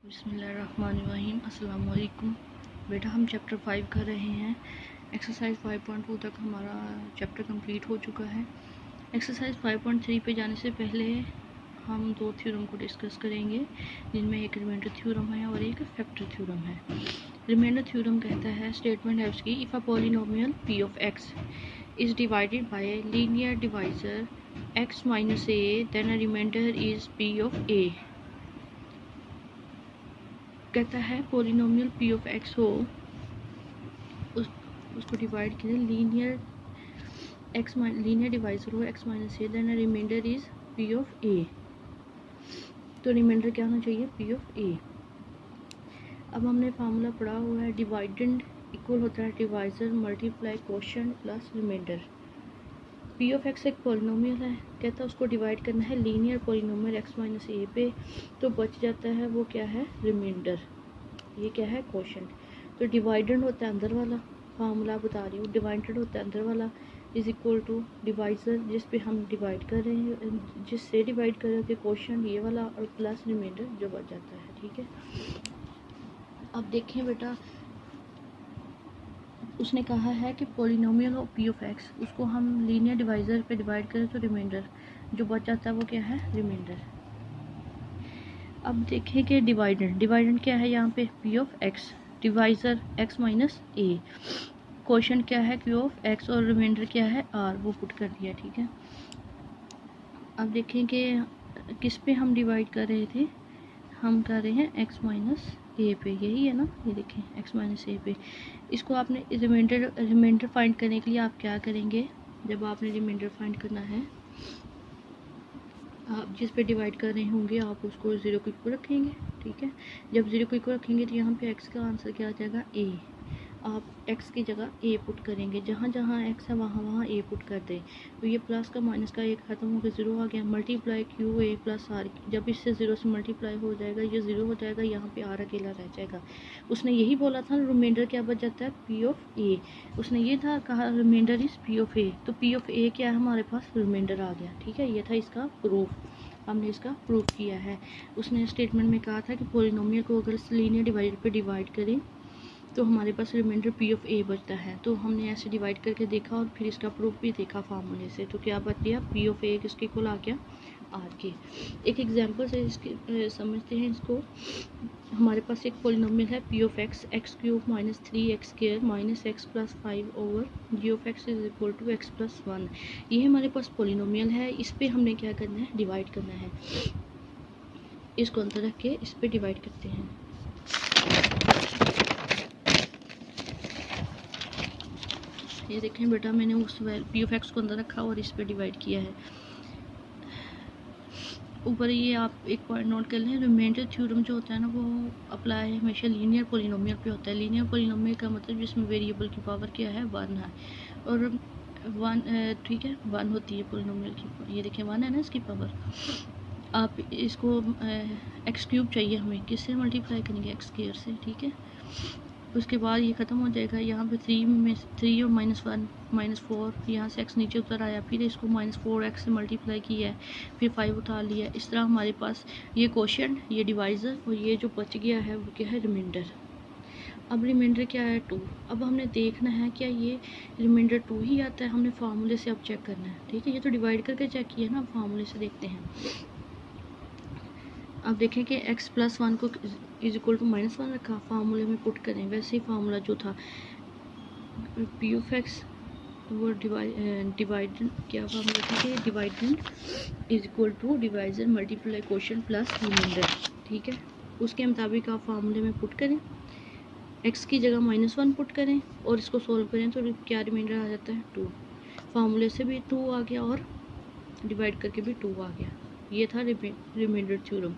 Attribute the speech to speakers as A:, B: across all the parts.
A: बिस्मिल्लाहिर्रहमानिर्रहीम। अस्सलाम वालेकुम। बेटा हम चैप्टर 5 कर रहे हैं। एक्सरसाइज 5.2 तक हमारा चैप्टर कंप्लीट हो चुका है। एक्सरसाइज 5.3 पे जाने से पहले हम दो थ्योरम को डिस्कस करेंगे, जिनमें एक रिमाइंडर थ्योरम है और एक फैक्टर थ्योरम है। रिमाइंडर थ्योरम कहता है स्टेटमेंट है उसकी, if a polynomial p of x is divided by a linear divisor x minus a, then a remainder is p of a। कहता है पॉलिनोमियल p of x हो, उसको divide करें लीनियर डिवाइजर हो x minus a, then remainder is p of a। तो remainder क्या होना चाहिए? p of a। अब हमने फार्मूला पढ़ा हुआ है, डिवाइडेंड इक्वल होता है divisor multiply quotient plus remainder. p of x एक पॉलिनोमियल है, कहता है उसको डिवाइड करना है linear polynomial x minus a पे, तो बच जाता है वो क्या है? रिमाइंडर। ये क्या है? क्वोशिएंट। तो डिवाइडेंड होता है अंदर वाला, फार्मूला बता रही हूँ, डिवाइडेड होता है अंदर वाला इज इक्वल टू डिवाइजर जिस पे हम डिवाइड कर रहे हैं, जिससे डिवाइड कर रहे थे क्वोशिएंट ये वाला, और प्लस रिमाइंडर जो बच जाता है। ठीक है, अब देखें बेटा, उसने कहा है कि polynomial of p of x, उसको हम लीनियर डिवाइजर पे डिवाइड करें तो रिमाइंडर जो बच जाता है वो क्या है? रिमाइंडर। अब देखें कि डिवाइडेंड क्या है यहाँ पे? p of x, divisor x minus a, quotient क्या है? q of x, और रिमाइंडर क्या है? r, वो पुट कर दिया। ठीक है, अब देखें कि किस पे हम डिवाइड कर रहे थे? हम कर रहे हैं x माइनस ए पे, यही है ना, ये देखें x माइनस ए पे। इसको आपने रिमाइंडर फाइंड करने के लिए आप क्या करेंगे? जब आपने रिमाइंडर फाइंड करना है, आप जिस पे डिवाइड कर रहे होंगे आप उसको ज़ीरो को इक्वल रखेंगे। ठीक है, जब ज़ीरो को इक्वल रखेंगे तो यहाँ पे x का आंसर क्या आ जाएगा? a। आप x की जगह a पुट करेंगे, जहाँ जहाँ x है वहाँ वहाँ a पुट कर दें, तो ये प्लस का माइनस का एक ख़त्म होकर ज़ीरो आ गया। Multiply q a plus r, जब इससे ज़ीरो से मल्टीप्लाई हो जाएगा ये ज़ीरो हो जाएगा, यहाँ पे r अकेला रह जाएगा। उसने यही बोला था, रिमाइंडर क्या बच जाता है? p of a। उसने ये था कहा remainder is p of a, तो p of a क्या है हमारे पास? रिमाइंडर आ गया। ठीक है, ये था इसका प्रूफ, हमने इसका प्रूफ किया है। उसने स्टेटमेंट में कहा था कि पॉलिनोमियल को अगर लीनियर डिवाइडर पे डिवाइड करें तो हमारे पास रिमाइंडर p of a बचता है। तो हमने ऐसे डिवाइड करके देखा और फिर इसका प्रूफ भी देखा फार्मूले से, तो क्या बच गया? p of a किसके इक्वल आ गया? r के। एक एग्जांपल से इसके समझते हैं इसको। हमारे पास एक पॉलिनोमियल है p of x, x cube minus 3x square minus x plus 5 over g of x is equal to x plus 1। ये हमारे पास पॉलिनोमियल है, इस पर हमने क्या करना है? डिवाइड करना है। इसको अंदर रख के इस पर डिवाइड करते हैं। ये देखें बेटा, मैंने उस p of x को अंदर रखा और इस पर डिवाइड किया है। ऊपर ये आप एक पॉइंट नोट कर लें, रिमाइंडर थ्योरम जो होता है ना वो अप्लाई हमेशा लीनियर पॉलिनोमियल पे होता है। लीनियर पॉलिनोमियल का मतलब जिसमें वेरिएबल की पावर क्या है? 1 है, और 1 ठीक है 1 होती है पॉलिनोमियल की। ये देखें 1 है ना इसकी पावर। आप इसको एक्स क्यूब चाहिए हमें, किससे मल्टीप्लाई करेंगे? एक्स स्क्वायर से। ठीक है, उसके बाद ये ख़त्म हो जाएगा। यहाँ पे 3 और -1 -4, यहाँ से x नीचे उतर आया, फिर इसको -4x से मल्टीप्लाई किया है, फिर 5 उतार लिया। इस तरह हमारे पास ये क्वोशिएंट, ये डिवाइज़र, और ये जो बच गया है वो क्या है? रिमाइंडर। अब रिमाइंडर क्या है? 2। अब हमने देखना है क्या ये रिमाइंडर 2 ही आता है, हमने फार्मूले से अब चेक करना है। ठीक है, ये तो डिवाइड करके चेक किया ना, फार्मूले से देखते हैं। अब देखें कि x प्लस 1 को इज इक्वल टू -1 रखा, फार्मूले में पुट करें। वैसे ही फार्मूला जो था p of x, वो डिवाइडेंड क्या फार्मूला था कि dividend is equal to divisor multiply quotient plus remainder. ठीक है, उसके मुताबिक आप फार्मूले में पुट करें, x की जगह -1 पुट करें और इसको सोल्व करें तो क्या रिमाइंडर आ जाता है? 2। फार्मूले से भी 2 आ गया और डिवाइड करके भी 2 आ गया। ये था रिमाइंडर थ्योरम,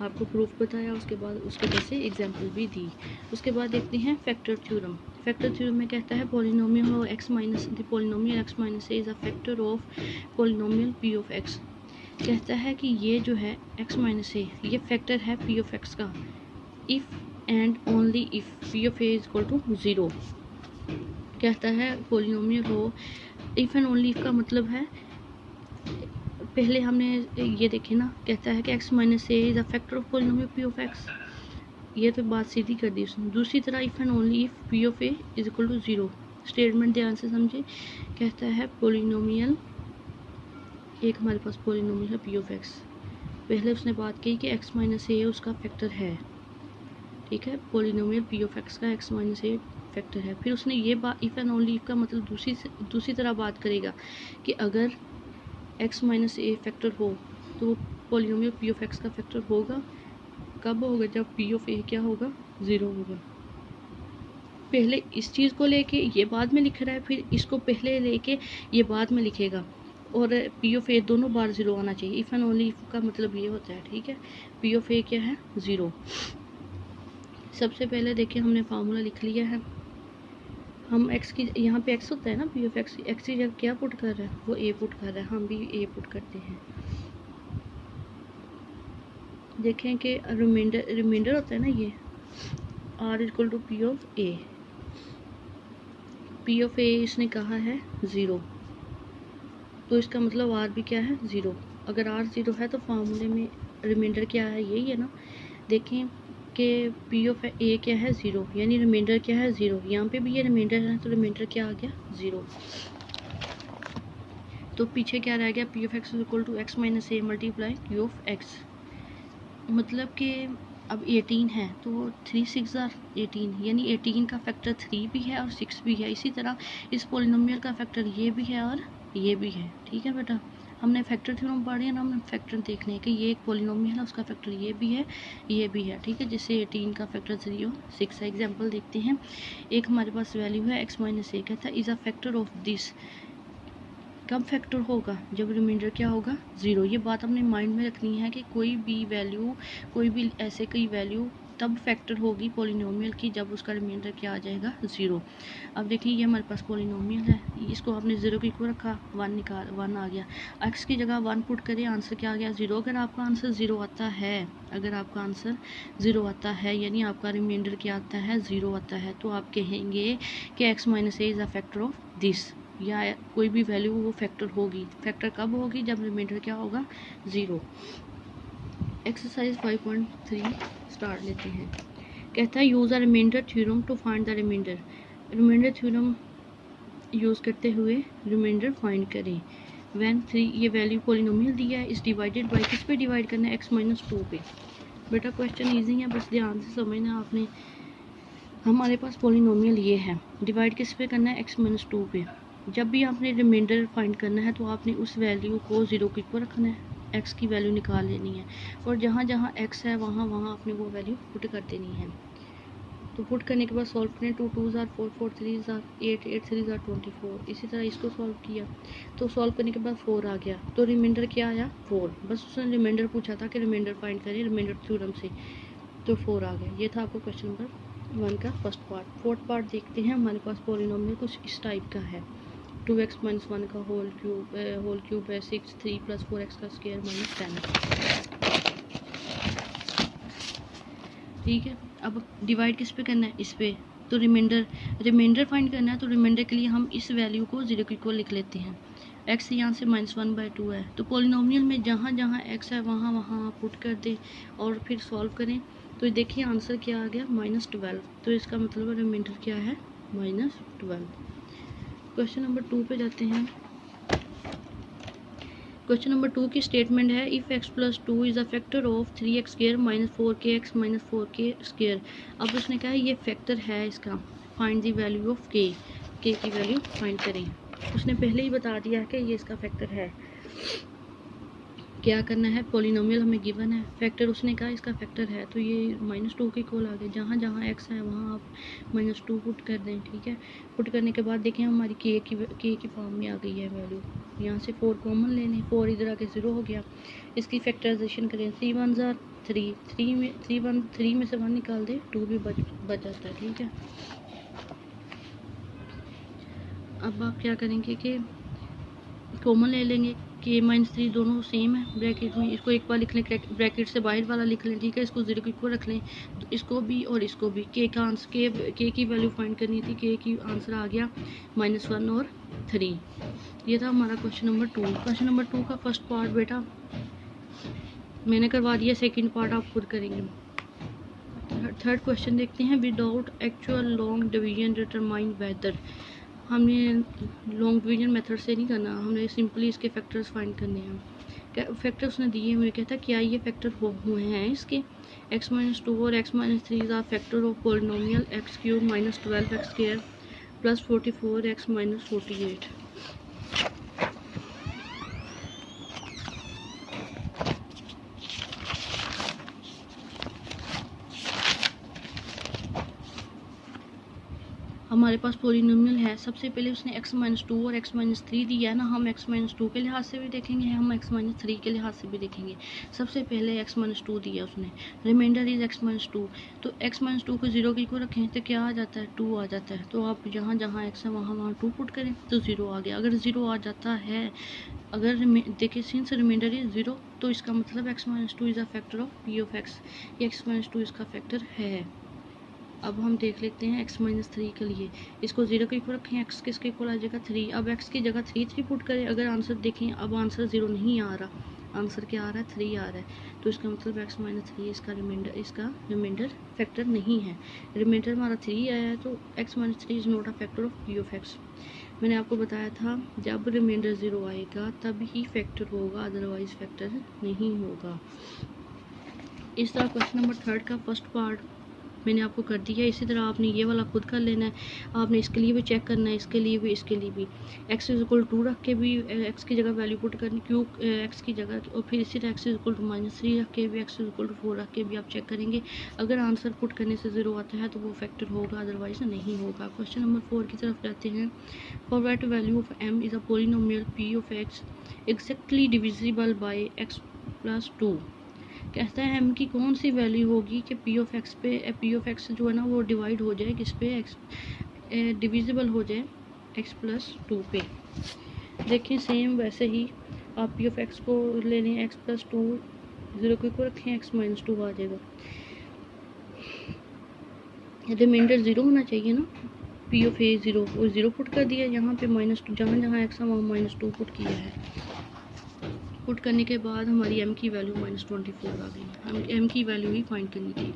A: आपको प्रूफ बताया, उसके बाद उसके जैसे एग्जांपल भी दी। उसके बाद देखते हैं फैक्टर थ्योरम। फैक्टर थ्योरम में कहता है polynomial of x minus the polynomial x minus A is a factor of polynomial p of x। कहता है कि ये जो है x माइनस ए, ये फैक्टर है p of x का, if and only if p of a is equal to 0। कहता है पॉलिनोमियल हो, इफ़ एंड ओनली इफ़ का मतलब है, पहले हमने ये देखे ना, कहता है कि x minus A is a factor of polynomial p of x। ये तो बात सीधी कर दी उसने। दूसरी तरह if and only if p of a is equal to 0, statement ध्यान से समझे। कहता है पोलिनोमियल, एक हमारे पास पोलिनोमियल है पी ऑफ एक्स। पहले उसने बात की कि एक्स माइनस ए उसका फैक्टर है, ठीक है, पोलिनोमियल पी ऑफ एक्स का एक्स माइनस ए फैक्टर है। फिर उसने ये बात इफ़ एंड ओनली इफ़ का मतलब दूसरी तरह बात करेगा कि अगर एक्स माइनस ए फैक्टर हो तो वो पोलिनोमियल पी ऑफ एक्स का फैक्टर होगा। कब होगा? जब पी ऑफ ए क्या होगा? 0 होगा। पहले इस चीज़ को लेके ये बाद में लिख रहा है, फिर इसको पहले लेके ये बाद में लिखेगा, और पी ऑफ ए दोनों बार 0 आना चाहिए। इफ़ एंड ओनली इफ़ का मतलब ये होता है, ठीक है। पी ऑफ ए क्या है? 0। सबसे पहले देखिए हमने फार्मूला लिख लिया है। हम एक्स की, यहाँ पे एक्स होता है ना, पी ऑफ एक्स की जगह क्या पुट कर रहा है? वो ए पुट कर रहा है, हम भी ए पुट करते हैं। देखें कि रिमाइंडर होता है ना, ये R equal to P of A. P of A इसने कहा है 0, तो इसका मतलब आर भी क्या है? 0। अगर आर 0 है तो फार्मूले में रिमाइंडर क्या है? यही है ना। देखें कि पी ऑफ ए क्या है? 0, यानी रिमाइंडर क्या है? 0। यहाँ पे भी ये रिमाइंडर है, तो रिमाइंडर क्या आ गया? 0। तो पीछे क्या रह गया? P of x equal to x minus a multiply q of x. मतलब कि अब 18 है तो 3 6 आर 18, यानी 18 का फैक्टर 3 भी है और 6 भी है। इसी तरह इस पोलिनोमियल का फैक्टर ये भी है और ये भी है, ठीक है बेटा। हमने फैक्टर थ्योरम पढ़े ना, हमने फैक्टर देखने हैं कि ये एक पोलिनोमियल है, उसका फैक्टर ये भी है, ये भी है, ठीक है। जिससे 18 का फैक्टर 3 और 6 है। एग्जाम्पल देखते हैं। एक हमारे पास वैल्यू है एक्स माइनस ए, कहता है is a factor of this. कब फैक्टर होगा? जब रिमाइंडर क्या होगा? 0। ये बात हमने माइंड में रखनी है कि कोई भी वैल्यू, कोई भी ऐसे कोई वैल्यू तब फैक्टर होगी पोलिनोमियल की जब उसका रिमाइंडर क्या आ जाएगा? 0। अब देखिए ये हमारे पास पोलिनोमियल है, इसको आपने 0 की को रखा, 1 आ गया। एक्स की जगह 1 पुट करें, आंसर क्या आ गया? 0। अगर आपका आंसर 0 आता है, अगर आपका आंसर 0 आता है, यानी आपका रिमाइंडर क्या आता है? 0 आता है, तो आप कहेंगे कि x minus A is a factor of this, या कोई भी वैल्यू वो फैक्टर होगी। फैक्टर कब होगी? जब रिमाइंडर क्या होगा? 0। एक्सरसाइज 5.3 स्टार्ट लेते हैं। कहता है use a remainder theorem to find the remainder. Remainder theorem use करते हुए रिमाइंडर फाइंड करें। व्हेन 3, ये वैल्यू पोलिनोमियल दिया है, इस डिवाइडेड बाई किस पे डिवाइड करना है? एक्स माइनस 2 पे। बेटा क्वेश्चन ईजी है, बस ध्यान से समझना आपने। हमारे पास पोलिनोमियल ये है, डिवाइड किस पे करना है? एक्स माइनस 2 पे। जब भी आपने रिमाइंडर फाइंड करना है तो आपने उस वैल्यू को 0 की को रखना है, एक्स की वैल्यू निकाल लेनी है, और जहाँ जहाँ एक्स है वहाँ वहाँ आपने वो वैल्यू पुट कर देनी है। तो पुट करने के बाद सॉल्व करें। 2 2s are 4 4 3s are 8 8 3s are 24। इसी तरह इसको सॉल्व किया, तो सॉल्व करने के बाद 4 आ गया, तो रिमाइंडर क्या आया? 4। बस उसने रिमाइंडर पूछा था कि रिमाइंडर फाइंड करें रिमाइंडर थ्योरम से, तो 4 आ गया। ये था आपका क्वेश्चन नंबर 1 का फर्स्ट पार्ट। फोर्थ पार्ट देखते हैं। हमारे पास पोलिनोमियल कुछ इस टाइप का है। 2x माइनस 1 का होल क्यूब है 6 3 प्लस 4x का स्क्वायर माइनस 10, ठीक है। अब डिवाइड किस पे करना है? इस पे। तो रिमाइंडर फाइंड करना है, तो रिमाइंडर के लिए हम इस वैल्यू को 0 की को लिख लेते हैं। x यहाँ से -1/2 है, तो पोलिनोमियल में जहाँ जहाँ x है वहाँ वहाँ आप पुट कर दें और फिर सॉल्व करें। तो देखिए आंसर क्या आ गया? -12। तो इसका मतलब रिमाइंडर क्या है? -12। क्वेश्चन नंबर 2 पे जाते हैं। क्वेश्चन नंबर 2 की स्टेटमेंट है if x plus 2 is a factor of 3x square minus 4kx minus 4k square. अब उसने कहा ये फैक्टर है इसका, find the value of k की वैल्यू फाइंड करें। उसने पहले ही बता दिया है कि ये इसका फैक्टर है। क्या करना है? पॉलिनोमियल हमें गिवन है, फैक्टर उसने कहा इसका फैक्टर है, तो ये -2 की कोल आ गए। जहाँ जहाँ x है वहाँ आप -2 पुट कर दें, ठीक है। पुट करने के बाद देखें हमारी k की फॉर्म में आ गई है वैल्यू। यहाँ से 4 कॉमन ले लें, 4 इधर आके 0 हो गया। इसकी फैक्टराइजेशन करें, 3 1s are 3, 3 में से 1 निकाल दें, 2 भी बच जाता है, ठीक है। अब आप क्या करेंगे कि कॉमन ले लेंगे, k -3 दोनों सेम है ब्रैकेट में, इसको एक बार लिख लें, ब्रैकेट से बाहर वाला लिख लें, ठीक है। इसको 0 को रख लें, तो इसको भी और इसको भी। k का आंसर k की वैल्यू फाइंड करनी थी, k की आंसर आ गया -1 और 3। ये था हमारा क्वेश्चन नंबर 2। क्वेश्चन नंबर 2 का फर्स्ट पार्ट बेटा मैंने करवा दिया, सेकंड पार्ट आप खुद करेंगे। थर्ड क्वेश्चन देखते हैं। Without actual long division determine whether. हमने लॉन्ग डिवीजन मेथड से नहीं करना, हमने सिंपली इसके फैक्टर्स फाइंड करने हैं। क्या फैक्टर उसने दिए हुए, कहता क्या ये फैक्टर हुए हैं इसके x-2 और x-3 are factor of polynomial x³ -12x² + 44x - 48। हमारे पास पॉलिनोमियल है। सबसे पहले उसने x-2 और x-3 दिया है ना, हम x-2 के लिहाज से भी देखेंगे, हम x-3 के लिहाज से भी देखेंगे। सबसे पहले x-2 दिया उसने, रिमाइंडर इज x-2। तो x-2 को 0 की को रखें तो क्या आ जाता है, 2 आ जाता है। तो आप जहाँ जहाँ x है वहाँ 2 पुट करें तो 0 आ गया। अगर 0 आ जाता है, अगर देखिए सिंस रिमाइंडर इज 0, तो इसका मतलब x-2 is a factor of p of x। x-2 इसका फैक्टर है। अब हम देख लेते हैं x-3 के लिए। इसको 0 के इक्वल रखें, x किसके इक्वल आ जाएगा, 3। अब x की जगह 3 पुट करें। अगर आंसर देखें, अब आंसर 0 नहीं आ रहा, आंसर क्या आ रहा है, 3 आ रहा है। तो इसका मतलब x-3 इसका रिमाइंडर फैक्टर नहीं है। रिमाइंडर हमारा 3 आया है, तो x-3 is not a factor of p of x। मैंने आपको बताया था जब रिमाइंडर 0 आएगा तब ही फैक्टर होगा, अदरवाइज फैक्टर नहीं होगा। इस तरह क्वेश्चन नंबर 3 का फर्स्ट पार्ट मैंने आपको कर दिया। इसी तरह आपने ये वाला खुद कर लेना है। आपने इसके लिए भी चेक करना है, इसके लिए भी, इसके लिए भी। x = 2 रख के भी x की जगह वैल्यू पुट करनी, क्यों x की जगह, और फिर इसी तरह x = -3 रख के भी, x = 4 रख के भी आप चेक करेंगे। अगर आंसर पुट करने से 0 आता है तो वो फैक्टर होगा, अदरवाइज नहीं होगा। क्वेश्चन नंबर 4 की तरफ जाते हैं। For what value of m is a polynomial p of x exactly divisible by x + 2। कहता है m की कौन सी वैल्यू होगी कि p ऑफ x पे, p ऑफ x जो है ना वो डिवाइड हो जाए किस पे, x डिविजिबल हो जाए x + 2 पे। देखिए सेम वैसे ही आप p ऑफ x को ले लें, x + 2 0 को रखें, x - 2 आ जाएगा। रिमाइंडर 0 होना चाहिए ना, p ऑफ a 0 और 0 पुट कर दिया। यहाँ पे -2, जहाँ जहाँ x है वहाँ -2 पुट किया है। पुट करने के बाद हमारी m की वैल्यू -24 आ गई। हम m की वैल्यू ही फाइंड करनी थी।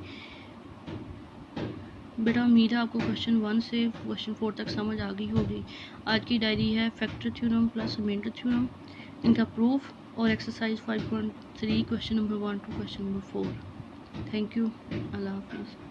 A: बेटा उम्मीद है आपको क्वेश्चन 1 से क्वेश्चन 4 तक समझ आ गई होगी। आज की डायरी है factor theorem plus remainder theorem, इनका प्रूफ और exercise 5.3 question number 1 to question number 4। Thank you. अल्लाह हाफिज़।